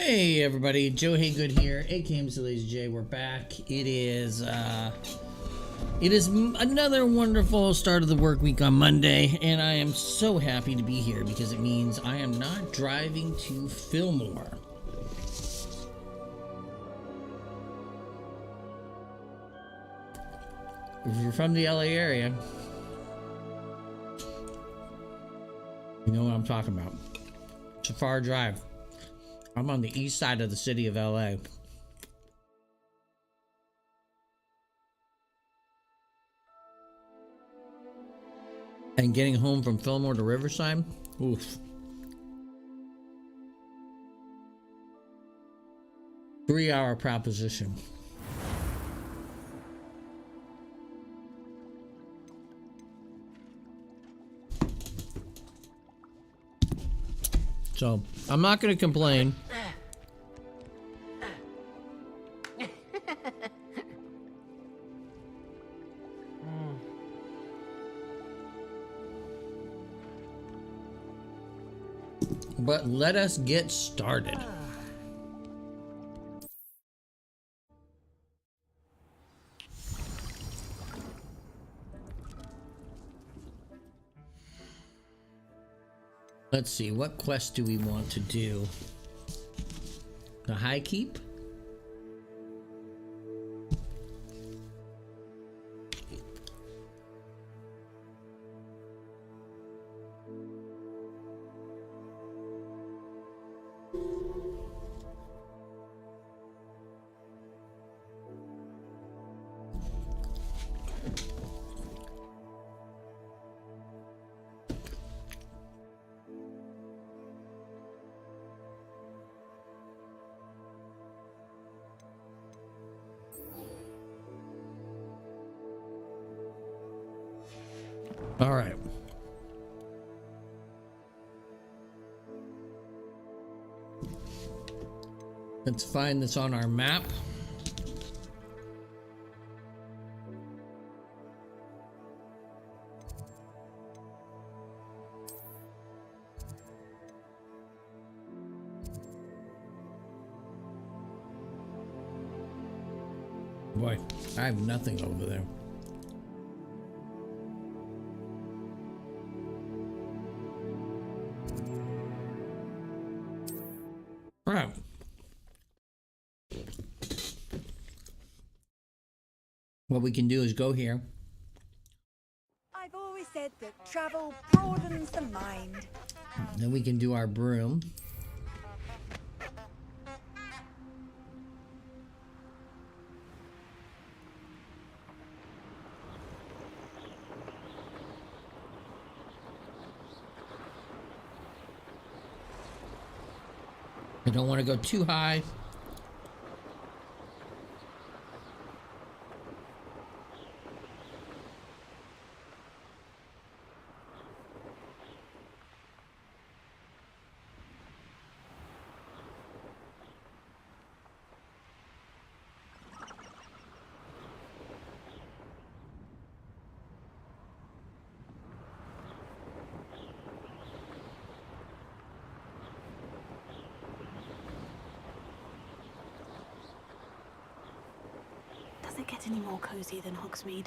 Hey everybody, Joe Haygood here, aka mclazyj. We're back. It is another wonderful start of the work week on Monday, and I am so happy to be here because it means I am not driving to Fillmore. If you're from the LA area, you know what I'm talking about. It's a far drive. I'm on the east side of the city of LA. And getting home from Fillmore to Riverside, oof. 3-hour proposition. So, I'm not going to complain. But let us get started. Let's see, what quest do we want to do? The High Keep? All right. Let's find this on our map. Boy, I have nothing over there. Right. What we can do is go here. I've always said that travel broadens the mind. Then we can do our broom. I don't want to go too high. Does it get any more cozy than Hogsmeade?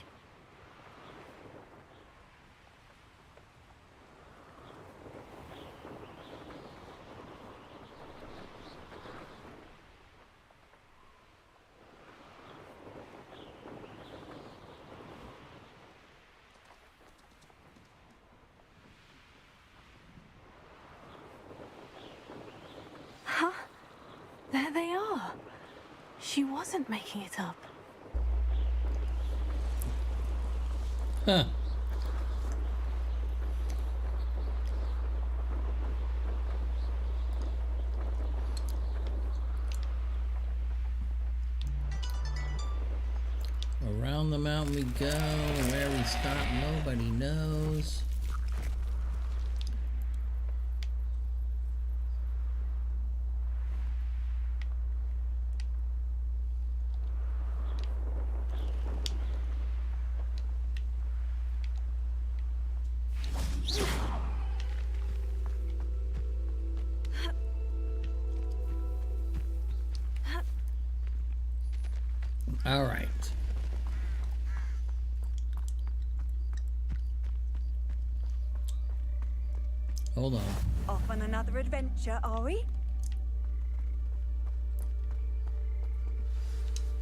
Huh? There they are. She wasn't making it up. Huh. Around the mountain we go. Where we stop, nobody knows. All right. Hold on. Off on another adventure, are we?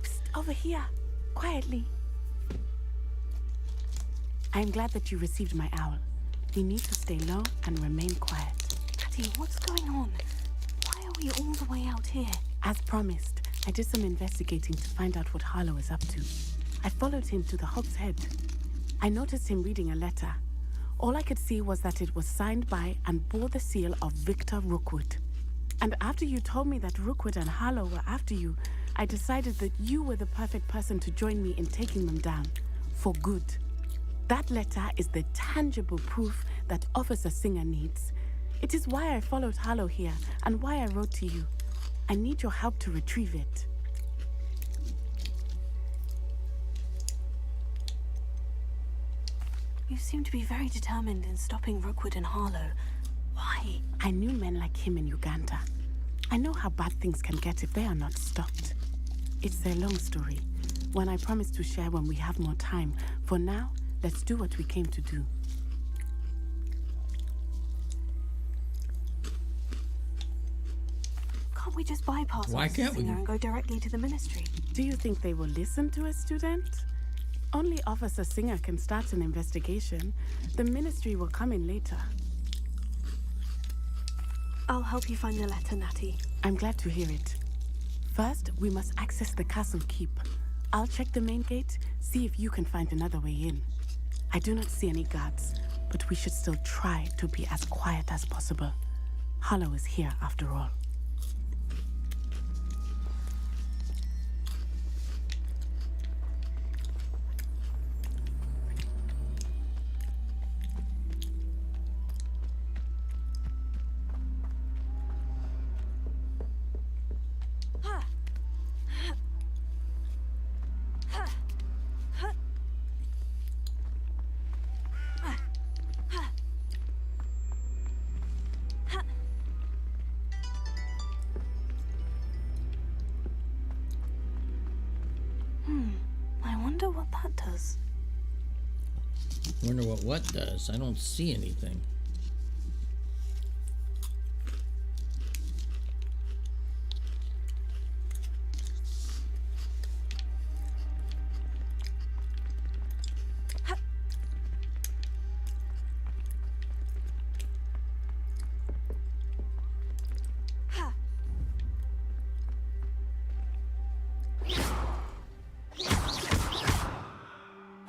Psst, over here. Quietly. I'm glad that you received my owl. You need to stay low and remain quiet. Daddy, what's going on? Why are we all the way out here? As promised, I did some investigating to find out what Harlow is up to. I followed him to the Hog's Head. I noticed him reading a letter. All I could see was that it was signed by and bore the seal of Victor Rookwood. And after you told me that Rookwood and Harlow were after you, I decided that you were the perfect person to join me in taking them down. For good. That letter is the tangible proof that Officer Singer needs. It is why I followed Harlow here and why I wrote to you. I need your help to retrieve it. You seem to be very determined in stopping Rookwood and Harlow. Why? I knew men like him in Uganda. I know how bad things can get if they are not stopped. It's a long story, one I promise to share when we have more time. For now, let's do what we came to do. Can't we just bypass Why Officer can't we? Singer and go directly to the ministry? Do you think they will listen to a student? Only Officer Singer can start an investigation. The ministry will come in later. I'll help you find the letter, Natty. I'm glad to hear it. First, we must access the castle keep. I'll check the main gate, see if you can find another way in. I do not see any guards, but we should still try to be as quiet as possible. Harlow is here after all. I wonder what that does. Wonder what does. I don't see anything.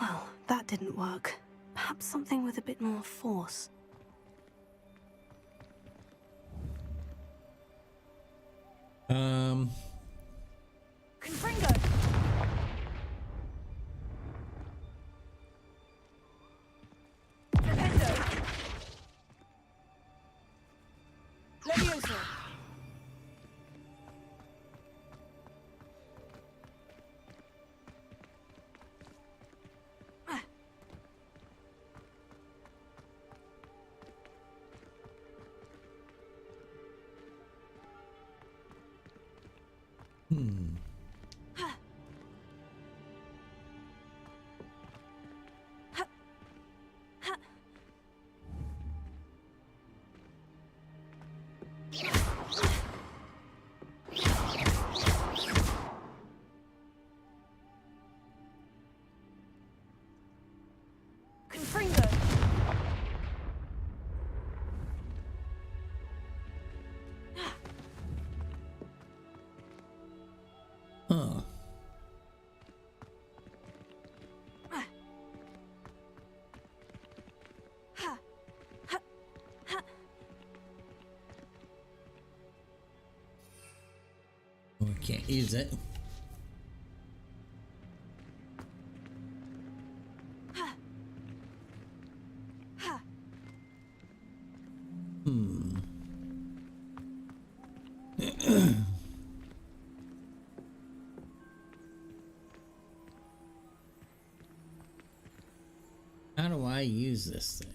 Well, that didn't work. Perhaps something with a bit more force. Confringo! Flipendo! Levioso! Confringo! Huh. We can't use it. How do I use this thing?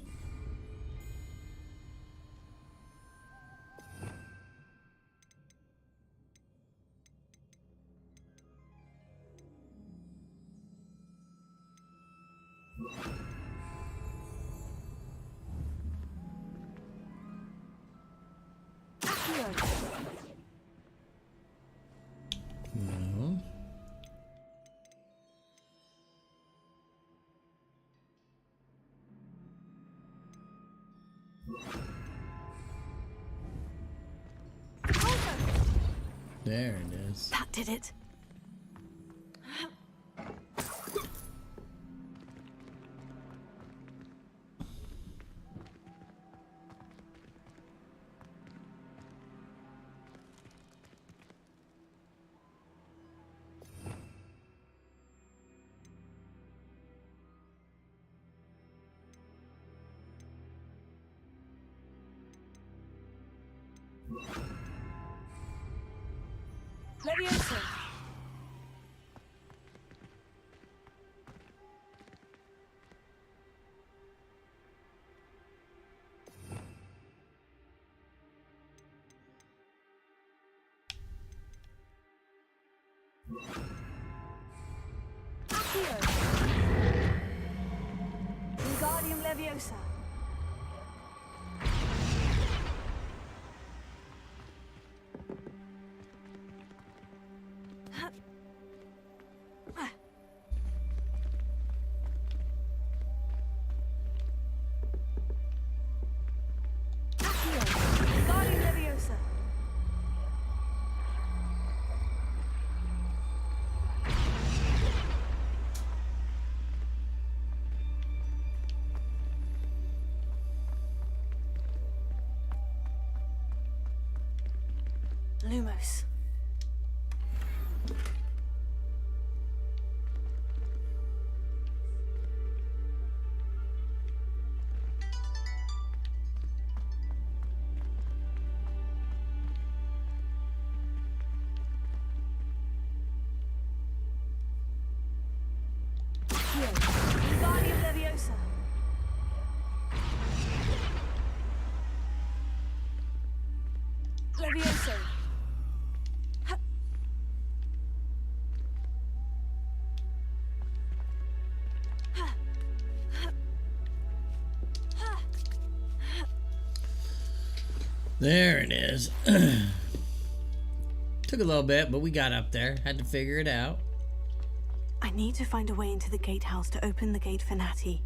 No. There it is. That did it. Leviosa. Accio. Wingardium Leviosa. Accio. Wingardium Leviosa. Lumos. Accio. Wingardium Leviosa. Leviosa. There it is. Took a little bit, but we got up there. Had to figure it out. I need to find a way into the gatehouse to open the gate for Natty.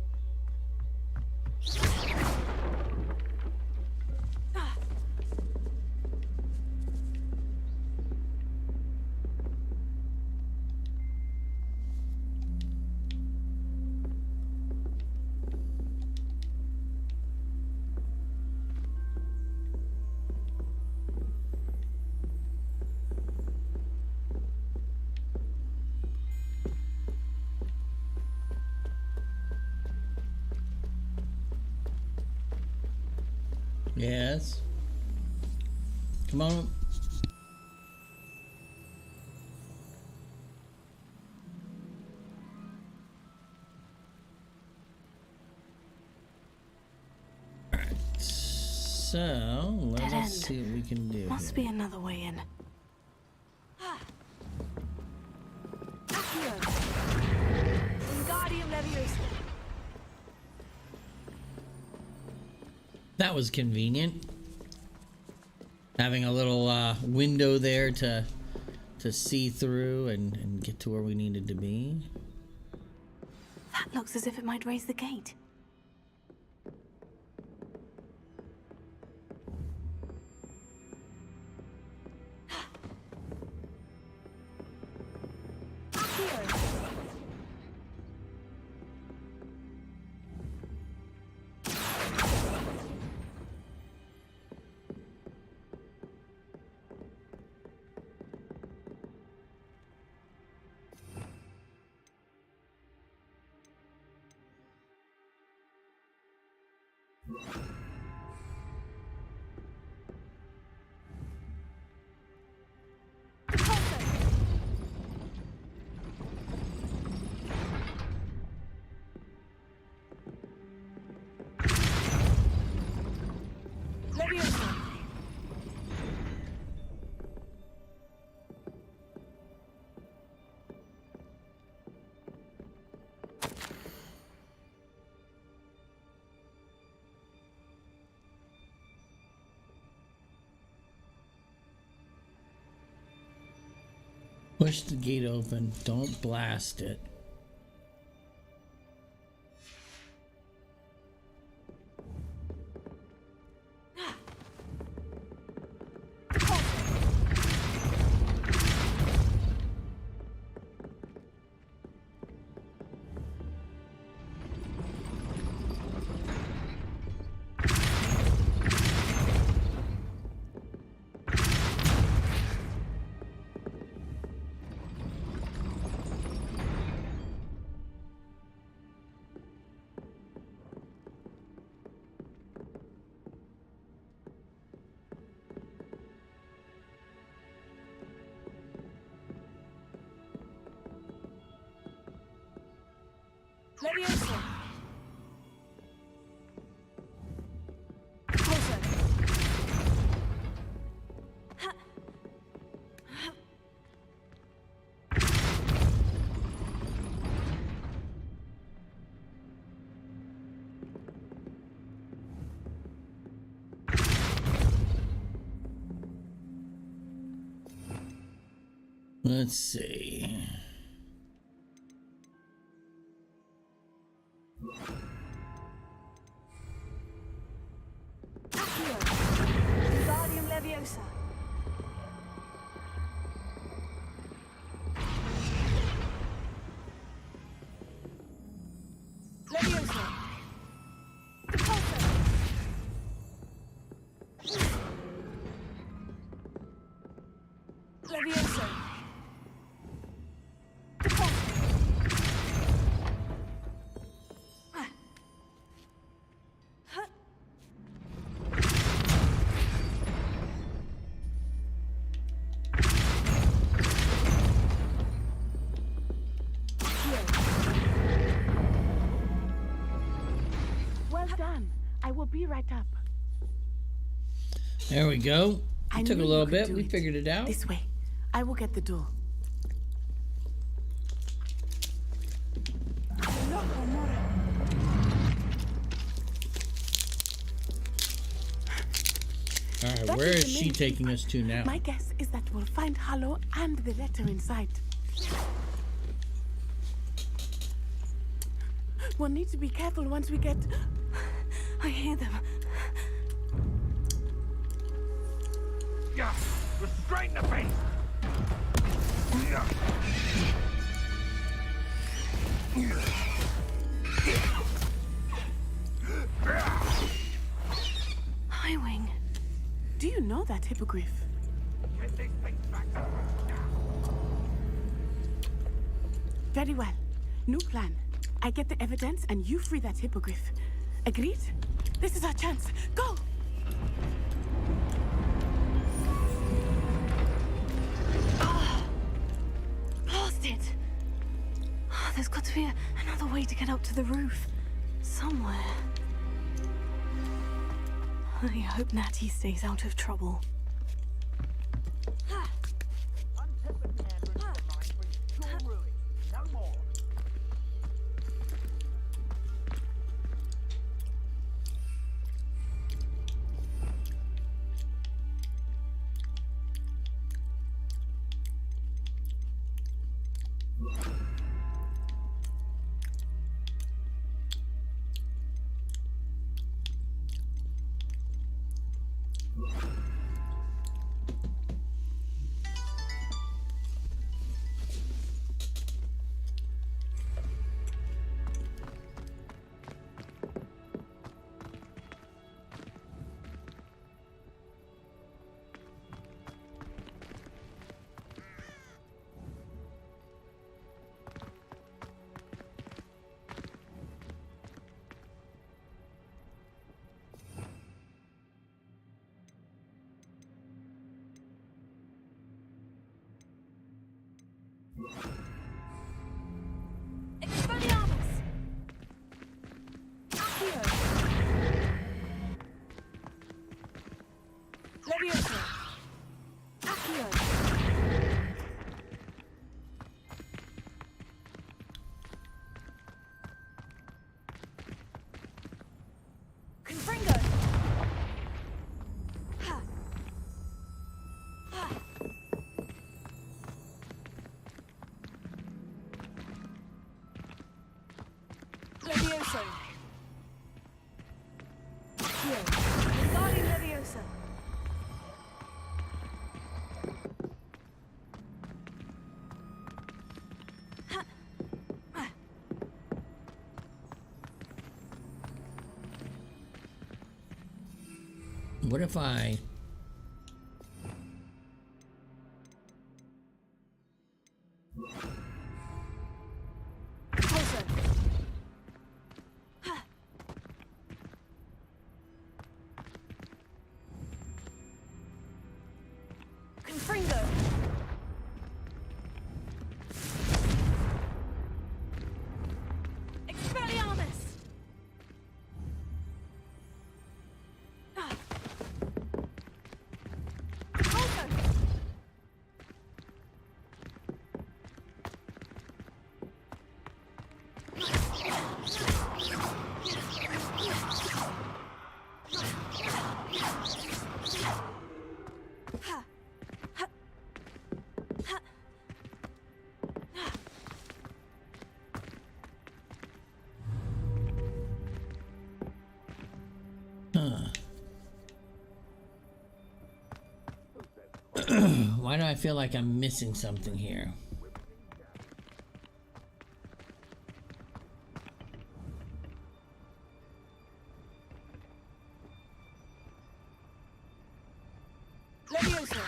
Yes. Come on. Alright. So, let Dead us end. see what we can do Must here. be another way in. Accio. Wingardium Leviosa. That was convenient. Having a little window there to see through and get to where we needed to be. That looks as if it might raise the gate. Accio. Leviosa. Push the gate open. Don't blast it. Leviosa. Closer. Let's see. Accio. Wingardium Leviosa. Leviosa. Repulsor. Leviosa. Well done. I will be right up. There we go. I It took a knew you little could bit. do We it. figured it out. This way. I will get the door. All right, That where is is the she main taking key. us to now? My guess is that we'll find Harlow and the letter inside. We'll need to be careful once we get... I hear them. Yeah, you're straight in the face. Highwing. Do you know that hippogriff? Get these things back. Very well. New plan. I get the evidence and you free that hippogriff. Agreed? This is our chance. Go! Blast it! Oh, there's got to be another way to get up to the roof. Somewhere. I hope Natty stays out of trouble. Untempered meandering of the mind brings pure ruin. No more. Expelliarmus! Accio! Leviosa! Accio! Confringo! Ha! Ha! Levioso. Accio. Wingardium Leviosa. What if I... Repulsor. Confringo. Expelliarmus. Repulsor. Why do I feel like I'm missing something here? Levioso.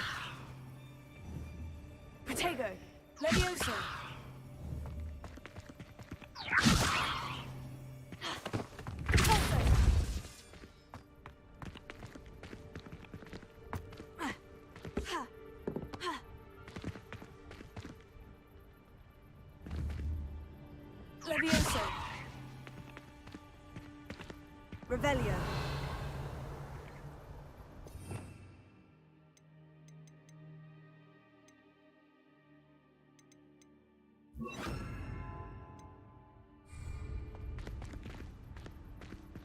Protego. Levioso. Repulsor. Levioso. Revelio.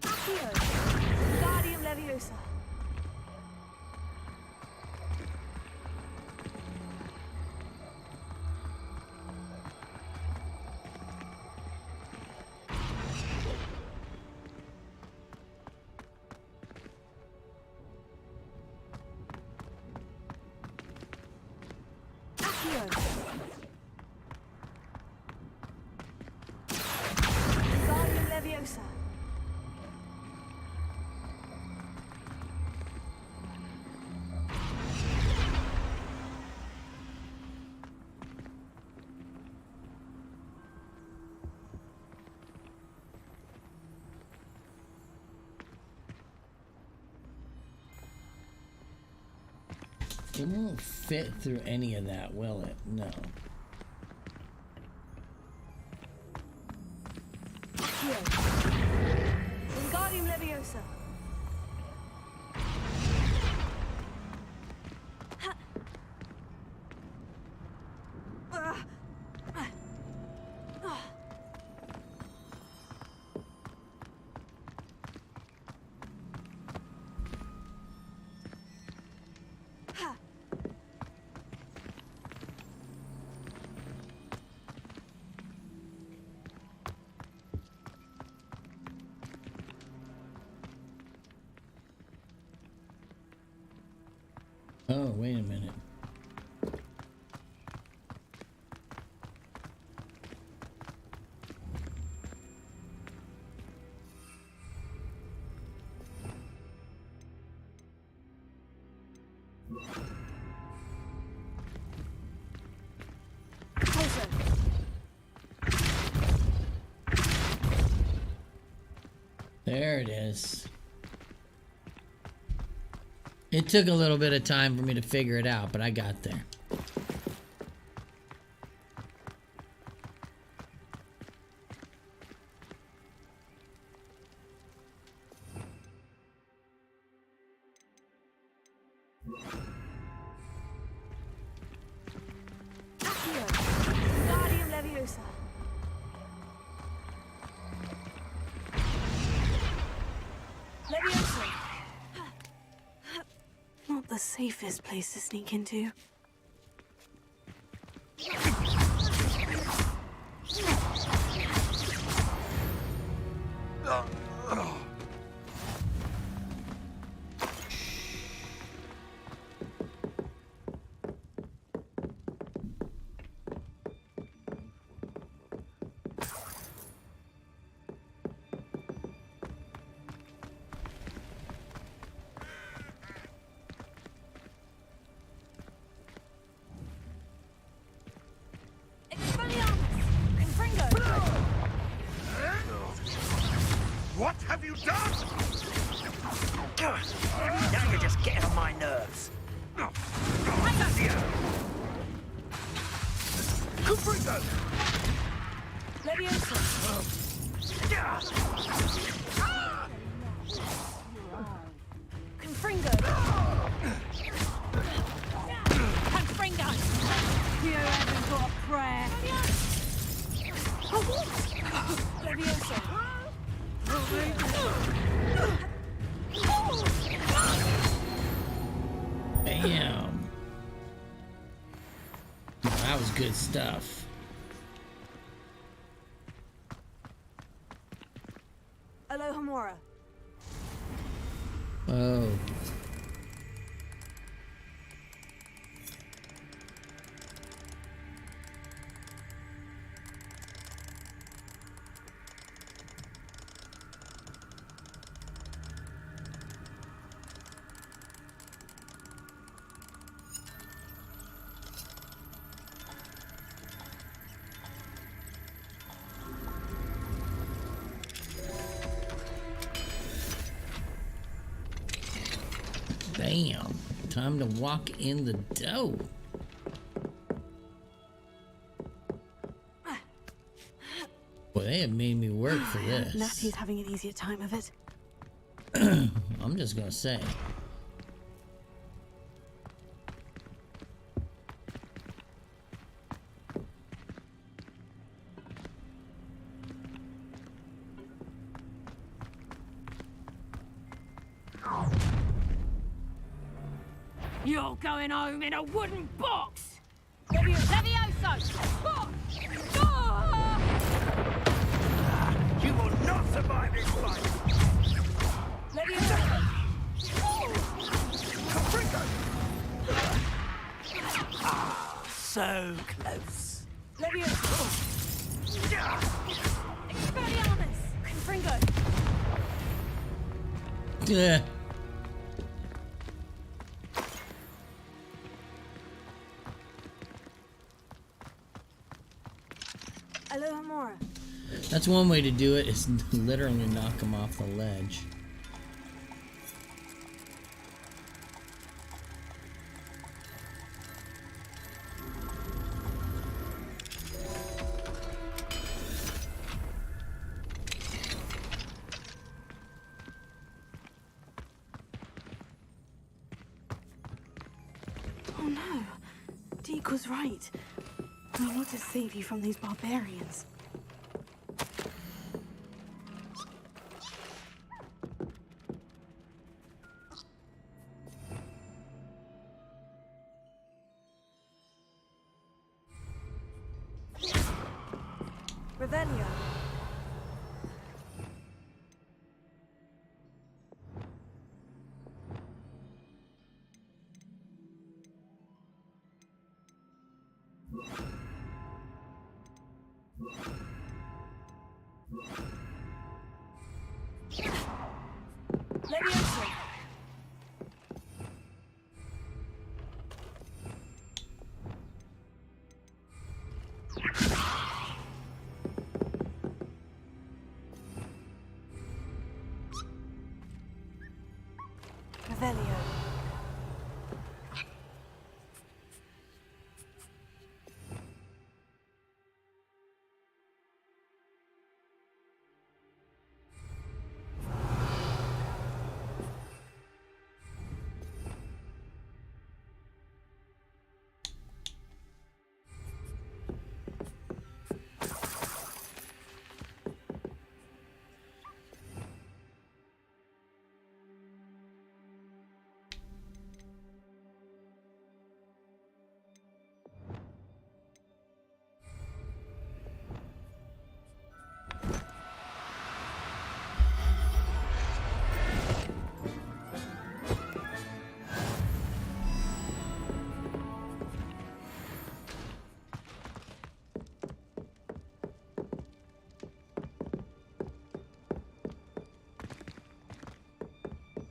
Accio. Wingardium Leviosa. Accio. Wingardium Leviosa. It won't fit through any of that, will it? No. Accio. Wingardium Leviosa. Oh, wait a minute. Repulsor. There it is. It took a little bit of time for me to figure it out, but I got there. Accio. Wingardium Leviosa. Leviosa. Not the safest place to sneak into. you done? Now you're just getting on my nerves. Confringo! Leviosa. Confringo. Confringo. You haven't got a prayer. Leviosa. Bam. That was good stuff. Alohomora. Oh. Bam. Time to walk in the dough. Boy, they have made me work for this. Natty's having an easier time of it. I'm just gonna say. You're going home in a wooden box! Levioso! You will not survive this fight! Leviosa! Confringo! So close. Leviosa! Expelliarmus! Confringo! Yeah. Alohomora. That's one way to do it, is literally knock him off the ledge. Oh no. Deke was right. We need to save you from these barbarians. Revelio. Leviosa. Revelio.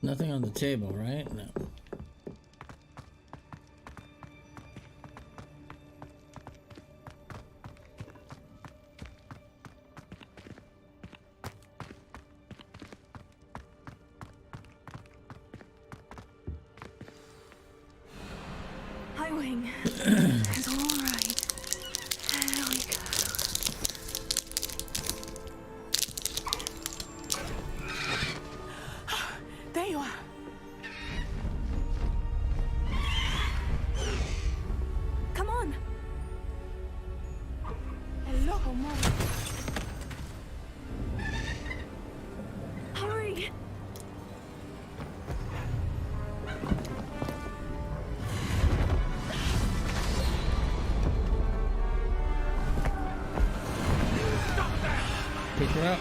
Nothing on the table, right? No. Highwing. It's all right. There we go. There you are. Come on. Hello, Homura. Hurry. Pick her up.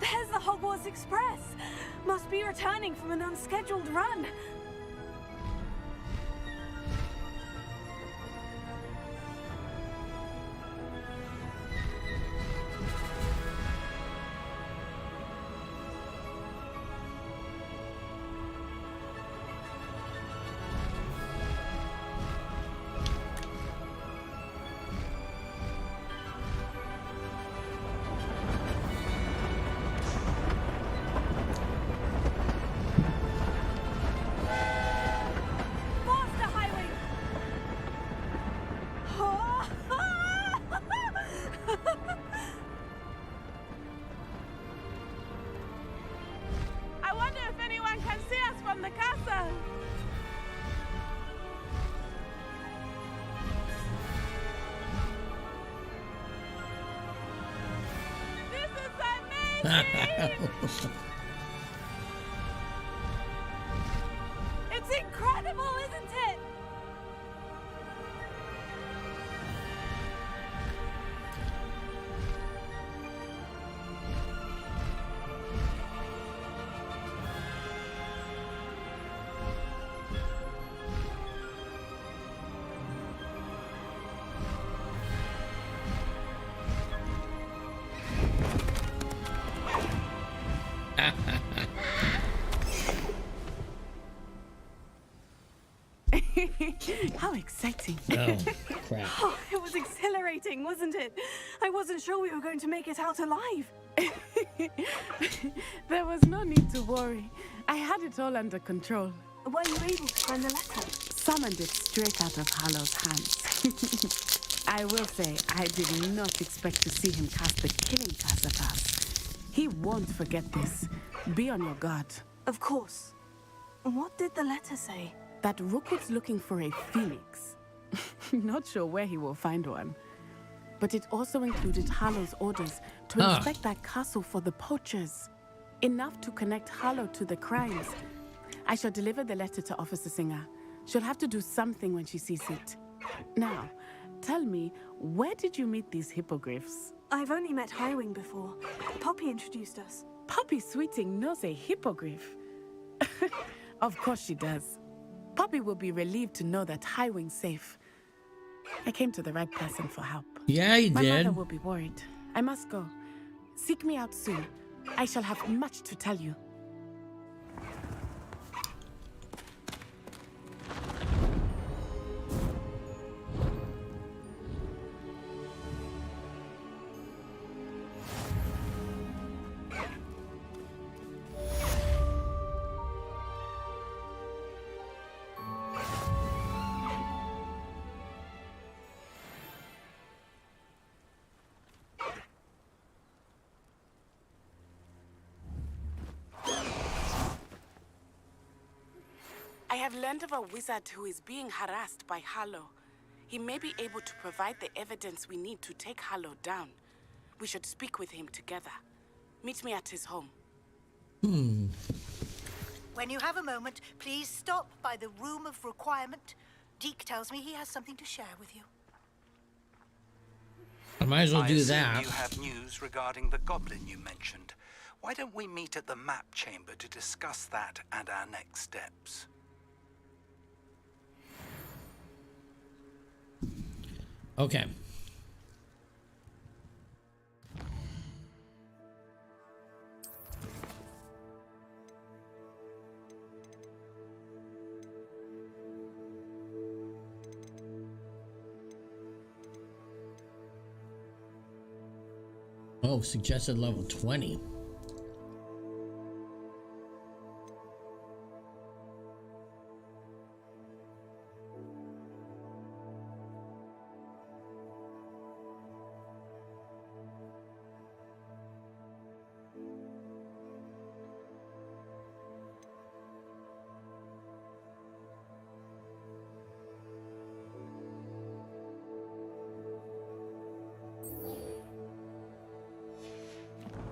There's the Hogwarts Express. Must be returning from an unscheduled run. Faster, Highwing! I wonder if anyone can see us from the castle. This is amazing! It's incredible, isn't it? How exciting. Oh, crap. Oh, it was exhilarating, wasn't it? I wasn't sure we were going to make it out alive. There was no need to worry. I had it all under control. Were you able to find the letter? Summoned it straight out of Hallow's hands. I will say, I did not expect to see him cast the killing curse at us. He won't forget this. Be on your guard. Of course. What did the letter say? That Rookwood's looking for a phoenix. Not sure where he will find one. But it also included Hallow's orders to inspect that castle for the poachers. Enough to connect Hallow to the crimes. I shall deliver the letter to Officer Singer. She'll have to do something when she sees it. Now, tell me, where did you meet these hippogriffs? I've only met Highwing before. Poppy introduced us. Poppy Sweeting knows a hippogriff. Of course she does. Poppy will be relieved to know that Highwing's safe. I came to the right person for help. Yeah, you My did. mother will be worried. I must go. Seek me out soon. I shall have much to tell you. I have learned of a wizard who is being harassed by Hallow. He may be able to provide the evidence we need to take Hallow down. We should speak with him together. Meet me at his home. When you have a moment, please stop by the Room of Requirement. Deke tells me he has something to share with you. I might as well I do assume that. you have news regarding the goblin you mentioned. Why don't we meet at the map chamber to discuss that and our next steps? Okay. Oh, suggested level 20.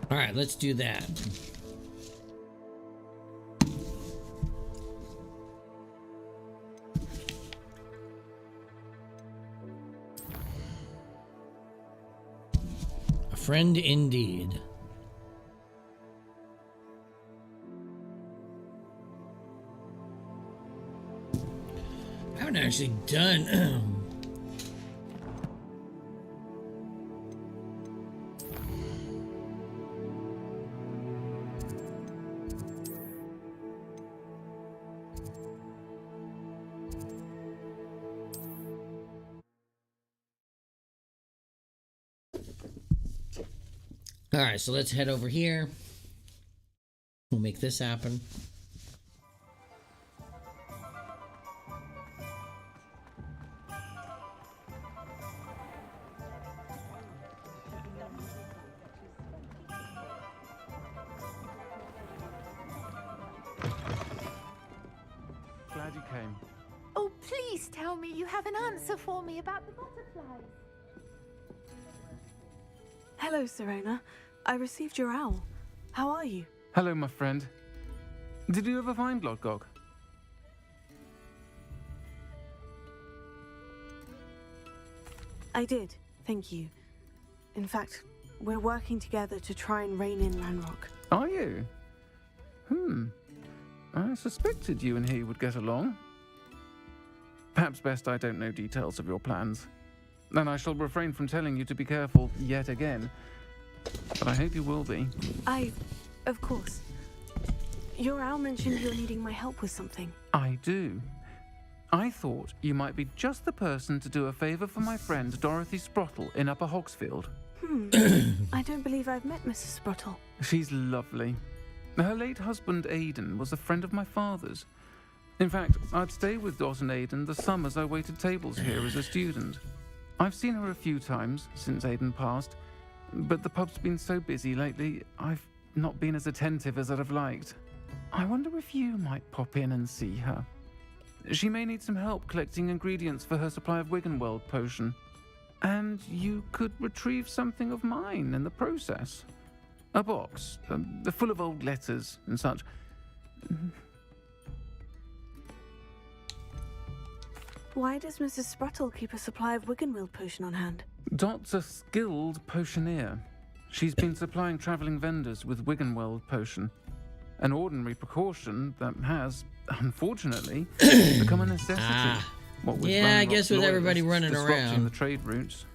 All right, let's do that. A friend indeed. I haven't actually done All right, so let's head over here. We'll make this happen. Glad you came. Oh, please tell me you have an answer for me about the butterflies. Hello, Serena. I received your owl. How are you? Hello, my friend. Did you ever find Lodgok? I did, thank you. In fact, we're working together to try and rein in Ranrock. Are you? I suspected you and he would get along. Perhaps best I don't know details of your plans. Then I shall refrain from telling you to be careful yet again. But I hope you will be. Of course. Your owl mentioned you're needing my help with something. I do. I thought you might be just the person to do a favor for my friend Dorothy Sprottle in Upper Hogsfield. I don't believe I've met Mrs. Sprottle. She's lovely. Her late husband Aidan was a friend of my father's. In fact, I'd stay with Dot and Aidan the summers I waited tables here as a student. I've seen her a few times since Aidan passed, but the pub's been so busy lately, I've not been as attentive as I'd have liked. I wonder if you might pop in and see her. She may need some help collecting ingredients for her supply of Wiggenweld potion. And you could retrieve something of mine in the process. A box, full of old letters and such. Why does Mrs. Sprottle keep a supply of Wiggenweld potion on hand? Dot's a skilled potioneer. She's been supplying travelling vendors with Wiggenweld potion. An ordinary precaution that has, unfortunately, become a necessity. What with yeah, I Ranrock's guess with everybody loyalists running disrupting around. the trade routes.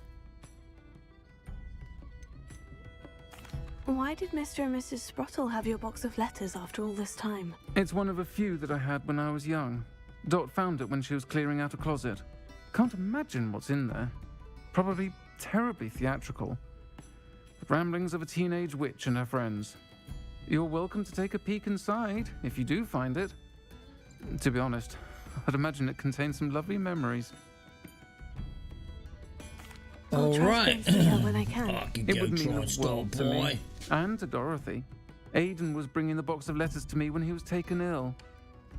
Why did Mr. and Mrs. Sprottle have your box of letters after all this time? It's one of a few that I had when I was young. Dot found it when she was clearing out a closet. Can't imagine what's in there. Probably terribly theatrical. The ramblings of a teenage witch and her friends. You're welcome to take a peek inside, if you do find it. To be honest, I'd imagine it contains some lovely memories. I'll try to go see her when I can. It would mean the world to me. And to Dorothy. Aidan was bringing the box of letters to me when he was taken ill.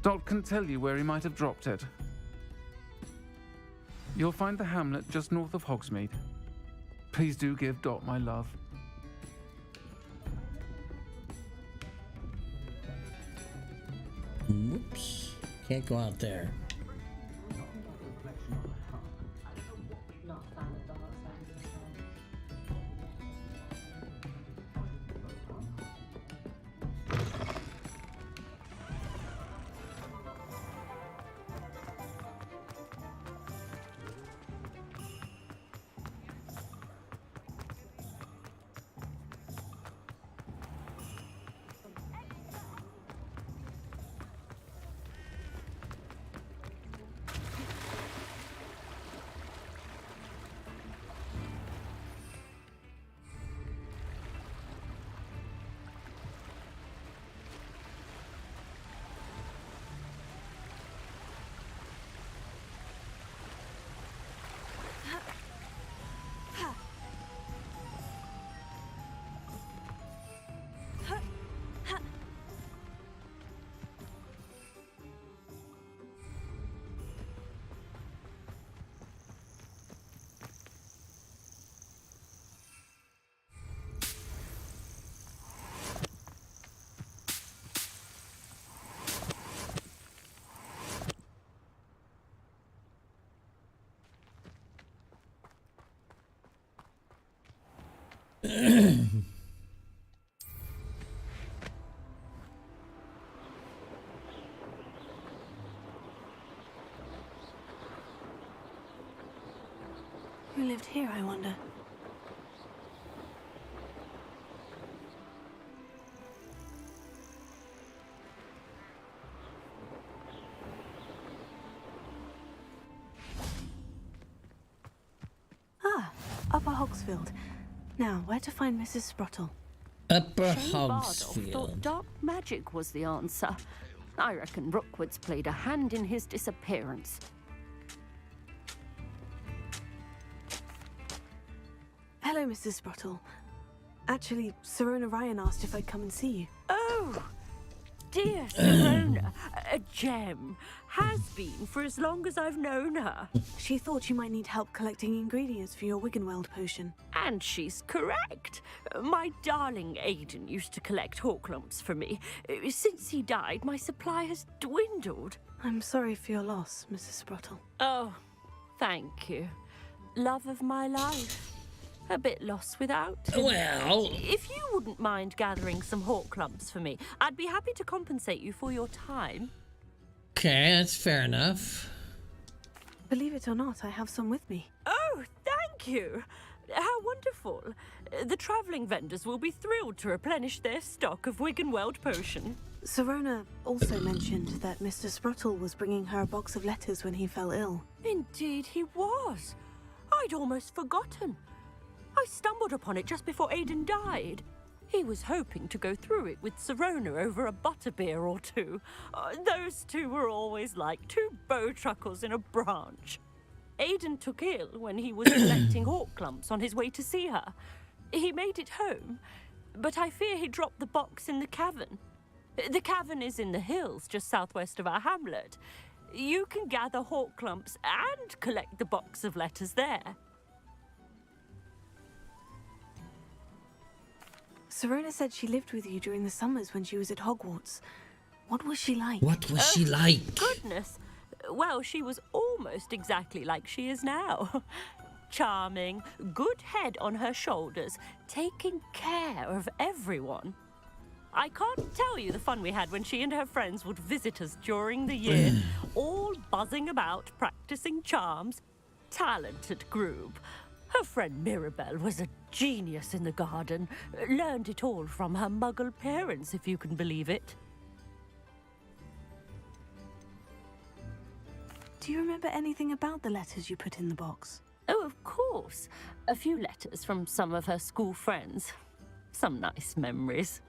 Dot can tell you where he might have dropped it. You'll find the hamlet just north of Hogsmeade. Please do give Dot my love. Whoops. Can't go out there. Who lived here, I wonder? Ah, Upper Hogsfield. Now, where to find Mrs. Sprottle? Upper Shane Bardolph Hogsfield. thought dark magic was the answer. I reckon Rookwood's played a hand in his disappearance. Hello, Mrs. Sprottle. Actually, Serona Ryan asked if I'd come and see you. Oh, dear Serona, a gem. Has been for as long as I've known her. She thought you might need help collecting ingredients for your Wiggenweld potion. And she's correct. My darling Aidan used to collect hawk lumps for me. Since he died, my supply has dwindled. I'm sorry for your loss, Mrs. Sprottle. Oh, thank you. Love of my life. A bit lost without him. Well, If you wouldn't mind gathering some hawk lumps for me, I'd be happy to compensate you for your time. okay, that's fair enough. Believe it or not, I have some with me. Oh, thank you. How wonderful. The travelling vendors will be thrilled to replenish their stock of Wiggenweld potion. Serona also mentioned that Mr. Sprottle was bringing her a box of letters when he fell ill. Indeed he was. I'd almost forgotten. I stumbled upon it just before Aidan died. He was hoping to go through it with Serona over a butterbeer or two. Those two were always like two bowtruckles in a branch. Aidan took ill when he was collecting hawk clumps on his way to see her. He made it home, but I fear he dropped the box in the cavern. The cavern is in the hills just southwest of our hamlet. You can gather hawk clumps and collect the box of letters there. Serona said she lived with you during the summers when she was at Hogwarts. What was she like? What was she like? Goodness. Well, she was almost exactly like she is now. Charming, good head on her shoulders, taking care of everyone. I can't tell you the fun we had when she and her friends would visit us during the year, all buzzing about, practicing charms. Talented group. Her friend Mirabelle was a genius in the garden. Learned it all from her muggle parents, if you can believe it. Do you remember anything about the letters you put in the box? Oh, of course. A few letters from some of her school friends. Some nice memories.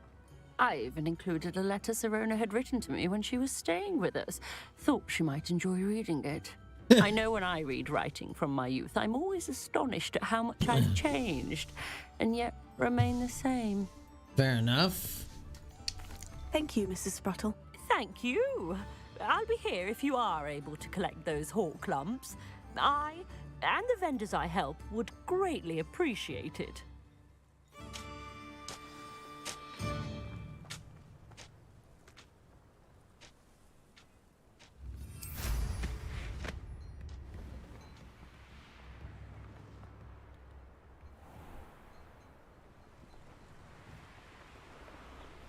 I even included a letter Serona had written to me when she was staying with us. Thought she might enjoy reading it. I know when I read writing from my youth, I'm always astonished at how much I've changed, and yet remain the same. Fair enough. Thank you, Mrs. Sprottle. Thank you. I'll be here if you are able to collect those hawk lumps. I, and the vendors I help, would greatly appreciate it.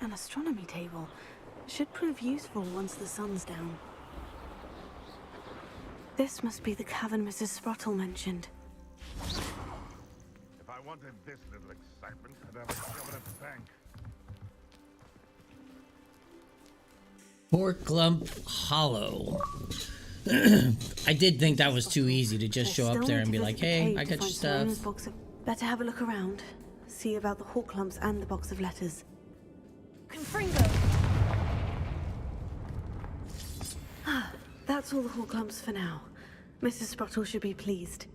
An astronomy table. Should prove useful once the sun's down. This must be the cavern Mrs. Sprottle mentioned. If I wanted this little excitement, I'd have a job at a bank. Pork Lump Hollow. I did think that was too easy to just show up there and be like, hey, I got your stuff. Better have a look around. See about the hawk lumps and the box of letters. Confringo! That's all the hawk lumps for now. Mrs. Sprottle should be pleased.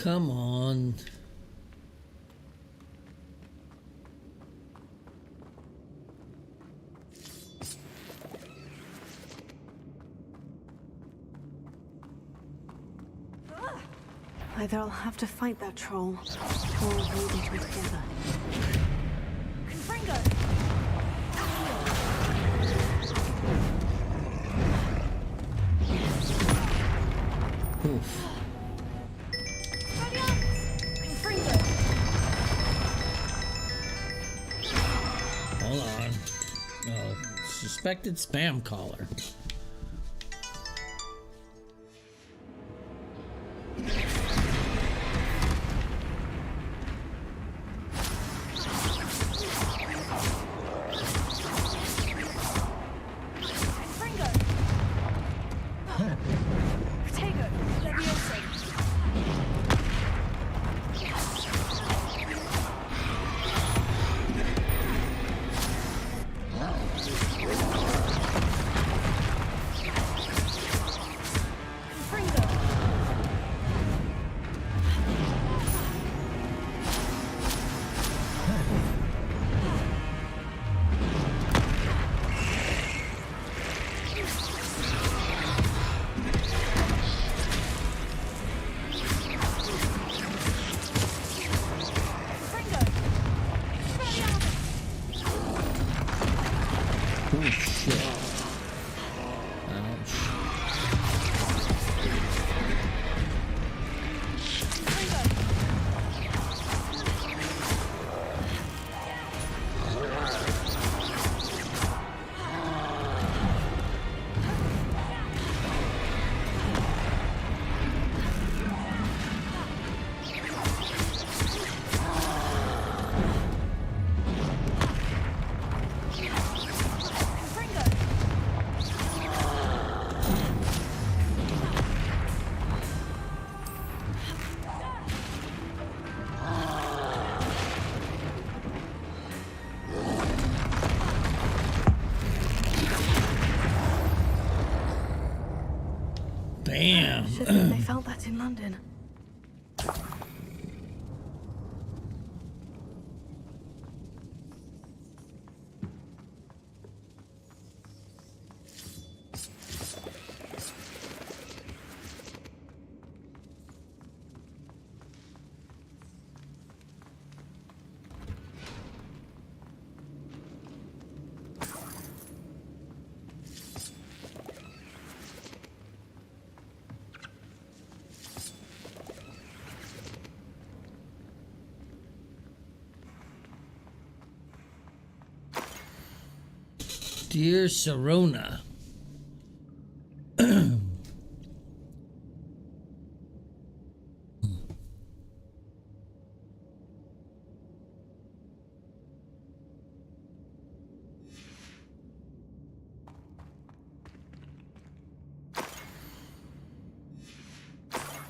Come on. Either I'll have to fight that troll, or we'll do it together. Oof. Hold on. Oh, suspected spam caller. Oh shit. Ouch. Bam. Should think they felt that in London. Dear Sirona.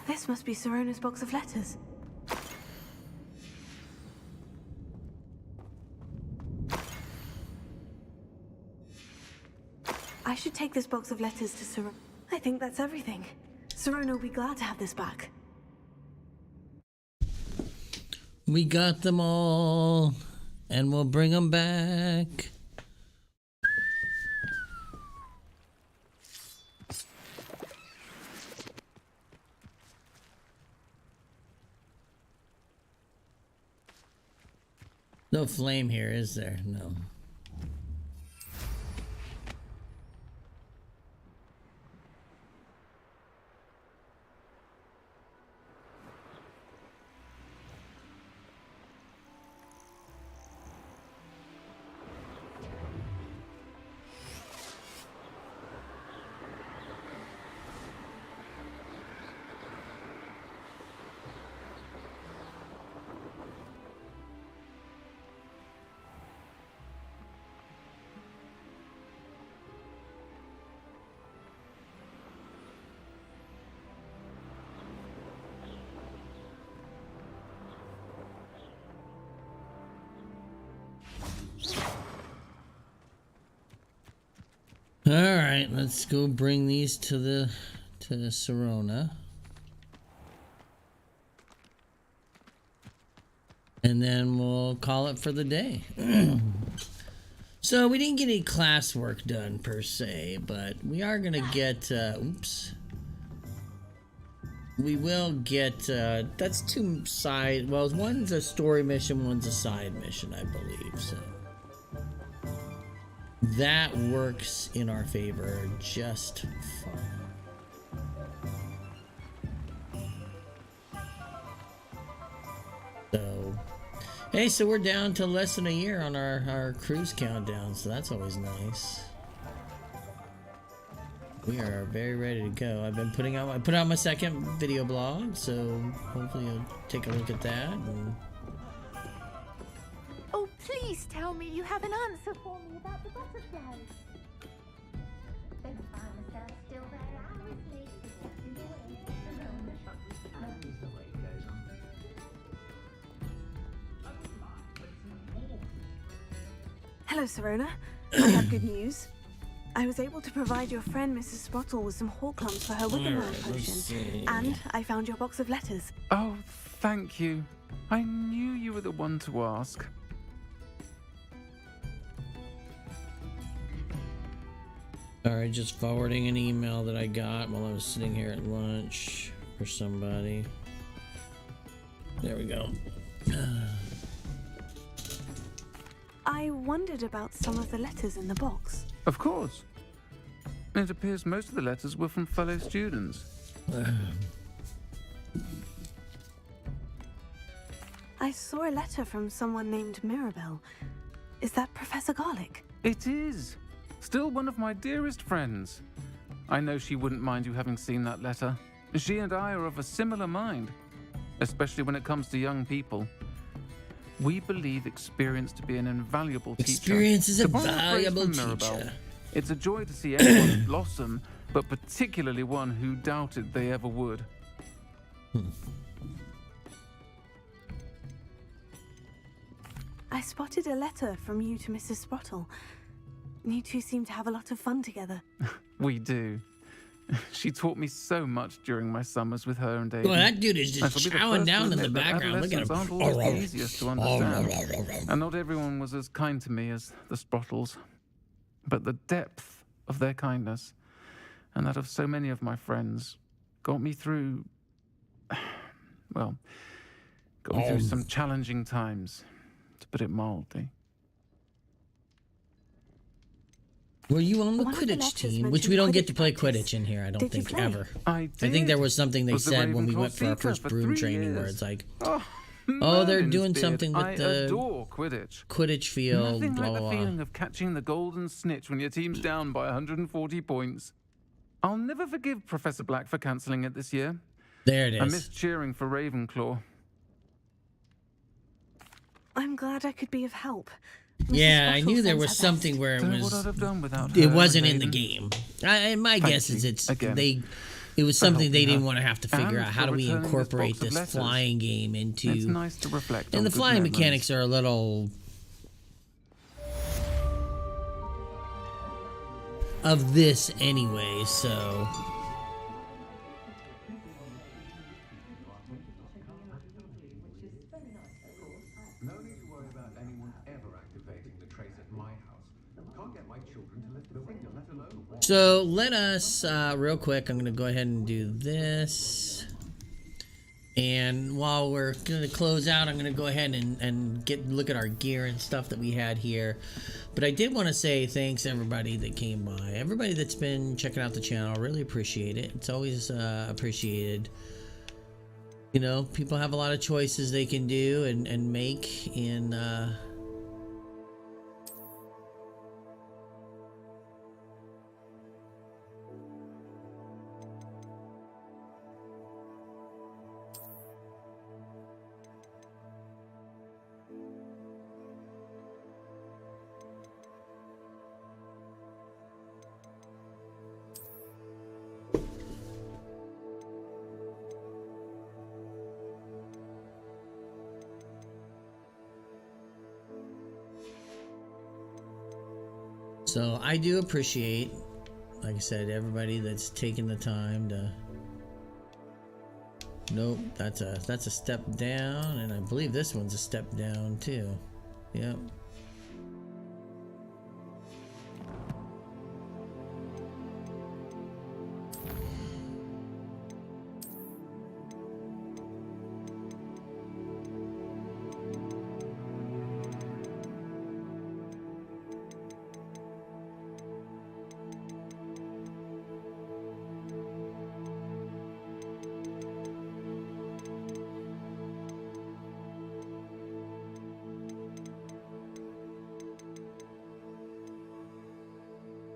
This must be Sirona's box of letters. I should take this box of letters to Sirona. I think that's everything. Sirona will be glad to have this back. We got them all, and we'll bring them back. No flame here, is there? No. All right, let's go bring these to the Sirona. And then we'll call it for the day. So we didn't get any classwork done per se, but we are gonna get, we will get, that's two side, well, one's a story mission, one's a side mission, I believe, so. That works in our favor just fine. So, hey, so we're down to less than a year on our cruise countdown, so that's always nice. We are very ready to go. I've been putting out, I put out my second video blog, so hopefully you'll take a look at that. And... Oh, please tell me you have an answer for me about the butterflies. Still there hours Hello, Serona. I have good news. I was able to provide your friend Mrs. Spottle with some horklums for her Wickerman potion. And I found your box of letters. Oh, thank you. I knew you were the one to ask. Alright, just forwarding an email that I got while I was sitting here at lunch for somebody. There we go. I wondered about some of the letters in the box. Of course. It appears most of the letters were from fellow students. I saw a letter from someone named Mirabelle. Is that Professor Garlick? It is. Still one of my dearest friends. I know she wouldn't mind you having seen that letter. She and I are of a similar mind, especially when it comes to young people. We believe experience to be an invaluable teacher. Experience is a To borrow phrase valuable from teacher. Mirabelle, it's a joy to see anyone blossom, but particularly one who doubted they ever would. I spotted a letter from you to Mrs. Spottle. You two seem to have a lot of fun together. We do. She taught me so much during my summers with her and David. Well, that dude is just chowing down in the background. Look at him. Aren't always the easiest to understand. And not everyone was as kind to me as the Sprottles. But the depth of their kindness, and that of so many of my friends, got me through... Well, got me through some challenging times, to put it mildly. Were you on the One of the Quidditch letters team? Which mentioned we don't get Quidditch to play practice. Quidditch in here, I don't Did you think, play? ever. I think there was something they Was the said when we Ravenclaw went for our Seeker first for broom 3 training where years. it's like, Oh, they're Merlin's doing beard. something with I the adore Quidditch. Quidditch field, Nothing blah, like blah, the blah. feeling of catching the golden snitch when your team's down by 140 points. I'll never forgive Professor Black for cancelling it this year. There it I is. missed cheering for Ravenclaw. I'm glad I could be of help. Yeah, I Spottle knew there sends was her something best. where it Don't know was. what I'd have done without It her wasn't and in the Aiden. game. My Thank guess is you it's again it was for something they helping didn't her. want to have to figure And out. How for do we returning this incorporate box of this letters. flying game into? It's nice to reflect on And the good flying memories. mechanics are a little of this anyway, so. No need to worry about anyone ever activating the trace at my house. Can't get my children to lift a finger, let alone walk. So let us, real quick, I'm going to go ahead and do this. And while we're going to close out, I'm going to go ahead and look at our gear and stuff that we had here. But I did want to say thanks everybody that came by. Everybody that's been checking out the channel, really appreciate it. It's always appreciated. You know, people have a lot of choices they can do and make in... So I do appreciate, like I said, everybody that's taken the time to Nope, that's a step down, and I believe this one's a step down too. Yep.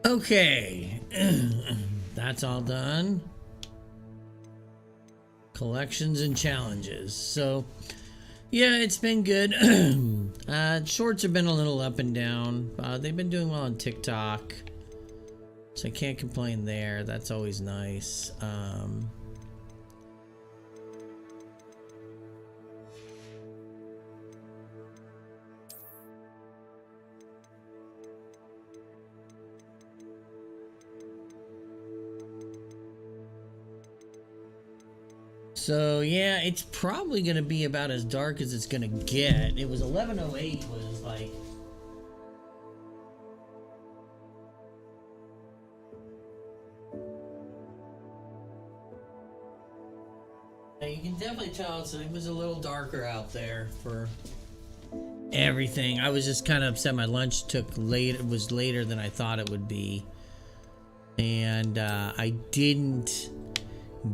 Okay, that's all done. Collections and challenges. So, yeah, it's been good. Shorts have been a little up and down. They've been doing well on TikTok, so I can't complain there. That's always nice. So yeah, it's probably gonna be about as dark as it's gonna get. It was 11:08 was like. Yeah, you can definitely tell it was a little darker out there for everything. I was just kind of upset my lunch was later than I thought it would be. And I didn't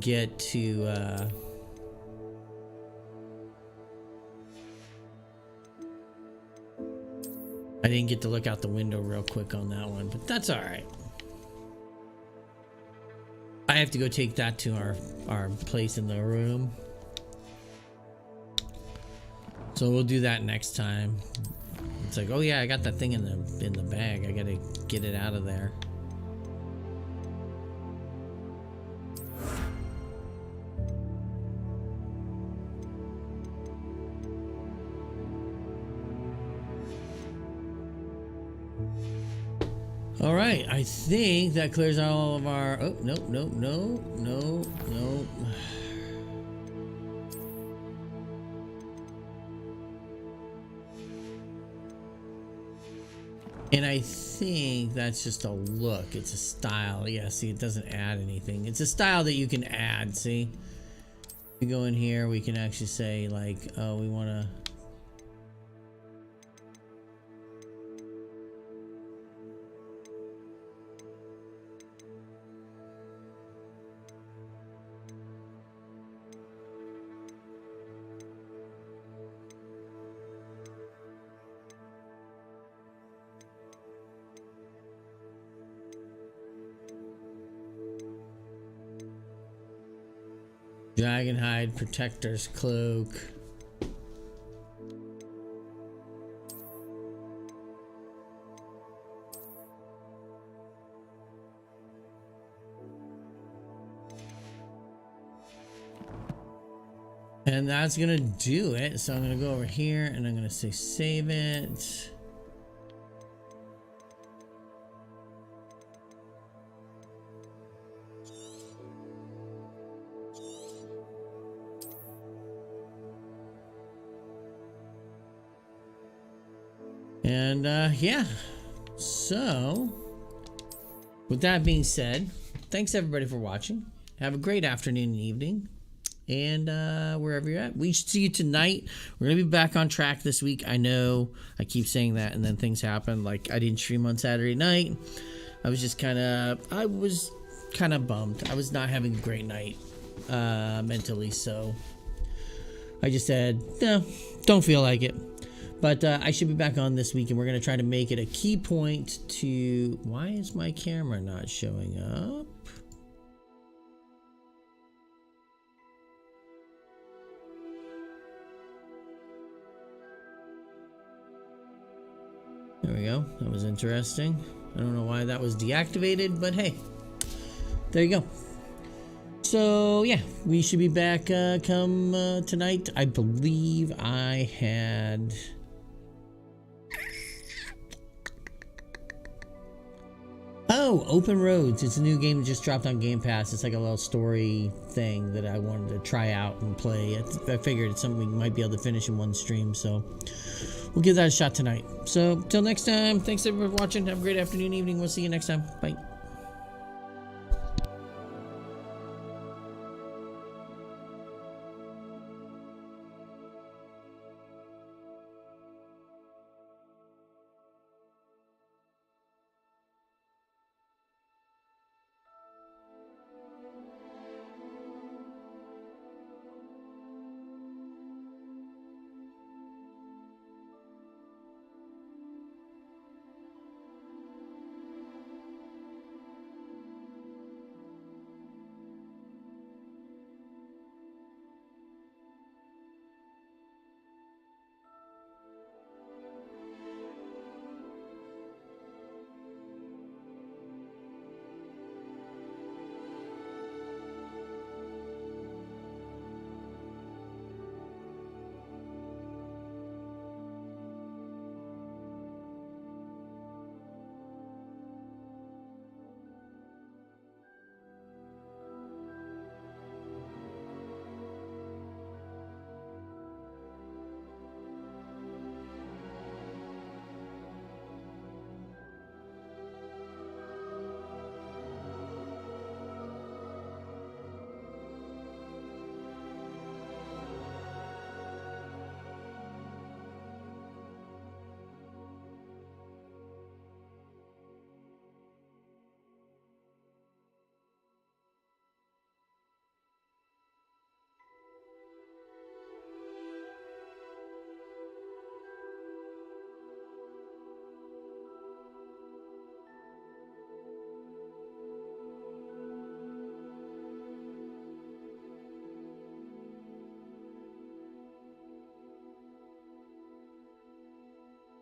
get to I didn't get to look out the window real quick on that one, but that's all right. I have to go take that to our place in the room, so we'll do that next time. It's like, oh yeah, I got that thing in the bag. I gotta get it out of there. All right, I think that clears out all of our. Oh, nope. And I think that's just a look. It's a style. Yeah, see, it doesn't add anything. It's a style that you can add. See, we go in here, we can actually say like, oh, we want to. Dragonhide Protector's Cloak. And that's gonna do it. So I'm gonna go over here and I'm gonna say save it. And yeah, so with that being said, thanks everybody for watching. Have a great afternoon and evening, and wherever you're at, we should see you tonight. We're gonna be back on track this week. I know I keep saying that, and then things happen. Like I didn't stream on Saturday night. I was kind of bummed. I was not having a great night mentally, so I just said no, don't feel like it. But I should be back on this week, and we're going to try to make it a key point to... Why is my camera not showing up? There we go. That was interesting. I don't know why that was deactivated, but hey. There you go. So, yeah. We should be back come tonight. I believe I had... Oh, Open Roads. It's a new game that just dropped on Game Pass. It's like a little story thing that I wanted to try out and play. I figured it's something we might be able to finish in one stream, so we'll give that a shot tonight. So, till next time, thanks everyone for watching. Have a great afternoon, evening. We'll see you next time. Bye.